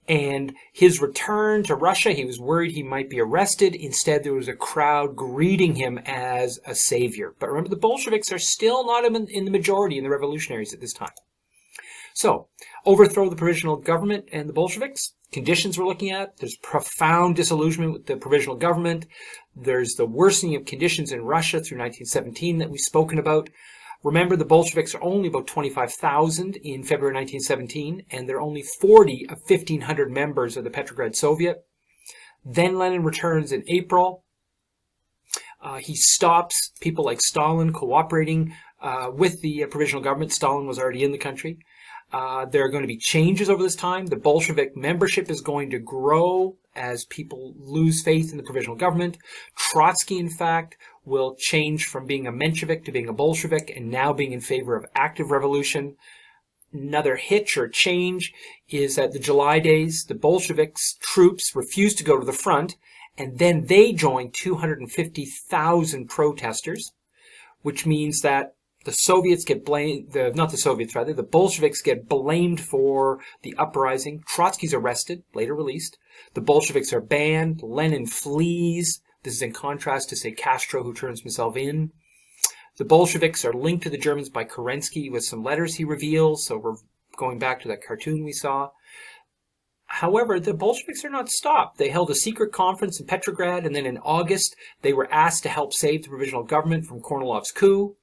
And his return to Russia, he was worried he might be arrested. Instead, there was a crowd greeting him as a savior. But remember, the Bolsheviks are still not in the majority in the revolutionaries at this time. So, overthrow the provisional government and the Bolsheviks. Conditions we're looking at. There's profound disillusionment with the provisional government. There's the worsening of conditions in Russia through 1917 that we've spoken about. Remember, the Bolsheviks are only about 25,000 in February 1917, and they're only 40 of 1,500 members of the Petrograd Soviet. Then Lenin returns in April. He stops people like Stalin cooperating with the provisional government. Stalin was already in the country. There are going to be changes over this time. The Bolshevik membership is going to grow as people lose faith in the provisional government. Trotsky, in fact, will change from being a Menshevik to being a Bolshevik and now being in favor of active revolution. Another hitch or change is that the July days, the Bolsheviks troops refused to go to the front, and then they joined 250,000 protesters, which means that the Soviets get blamed, the Bolsheviks get blamed for the uprising. Trotsky's arrested, later released. The Bolsheviks are banned. Lenin flees. This is in contrast to, say, Castro, who turns himself in. The Bolsheviks are linked to the Germans by Kerensky with some letters he reveals, so we're going back to that cartoon we saw. However, the Bolsheviks are not stopped. They held a secret conference in Petrograd, and then in August, they were asked to help save the provisional government from Kornilov's coup.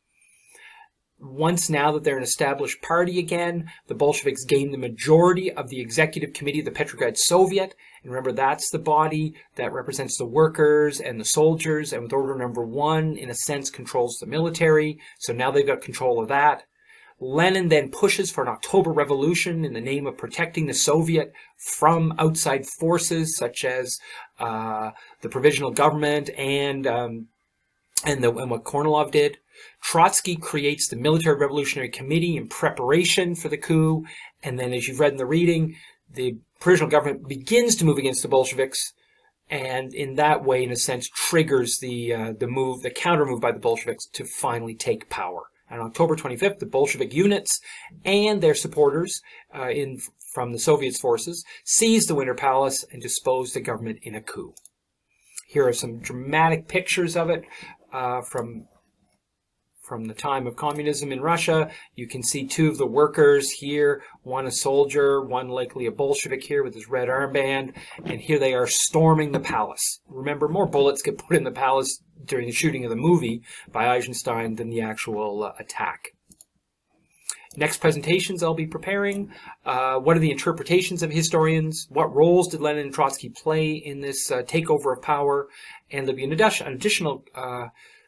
Once now that they're an established party again, the Bolsheviks gain the majority of the executive committee of the Petrograd Soviet. And remember, that's the body that represents the workers and the soldiers, and with order number 1, in a sense, controls the military. So now they've got control of that. Lenin then pushes for an October Revolution in the name of protecting the Soviet from outside forces such as the provisional government and what Kornilov did. Trotsky creates the Military Revolutionary Committee in preparation for the coup, and then, as you've read in the reading, the provisional government begins to move against the Bolsheviks, and in that way, in a sense, triggers the counter move by the Bolsheviks to finally take power. And on October 25th, the Bolshevik units and their supporters from the Soviet forces seized the Winter Palace and disposed the government in a coup. Here are some dramatic pictures of it from the time of communism in Russia. You can see 2 of the workers here, one a soldier, one likely a Bolshevik here with his red armband, and here they are storming the palace. Remember, more bullets get put in the palace during the shooting of the movie by Eisenstein than the actual attack. Next presentations I'll be preparing. What are the interpretations of historians? What roles did Lenin and Trotsky play in this takeover of power? And there'll be an additional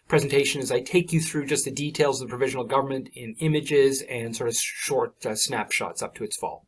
presentation as I take you through just the details of the provisional government in images and sort of short snapshots up to its fall.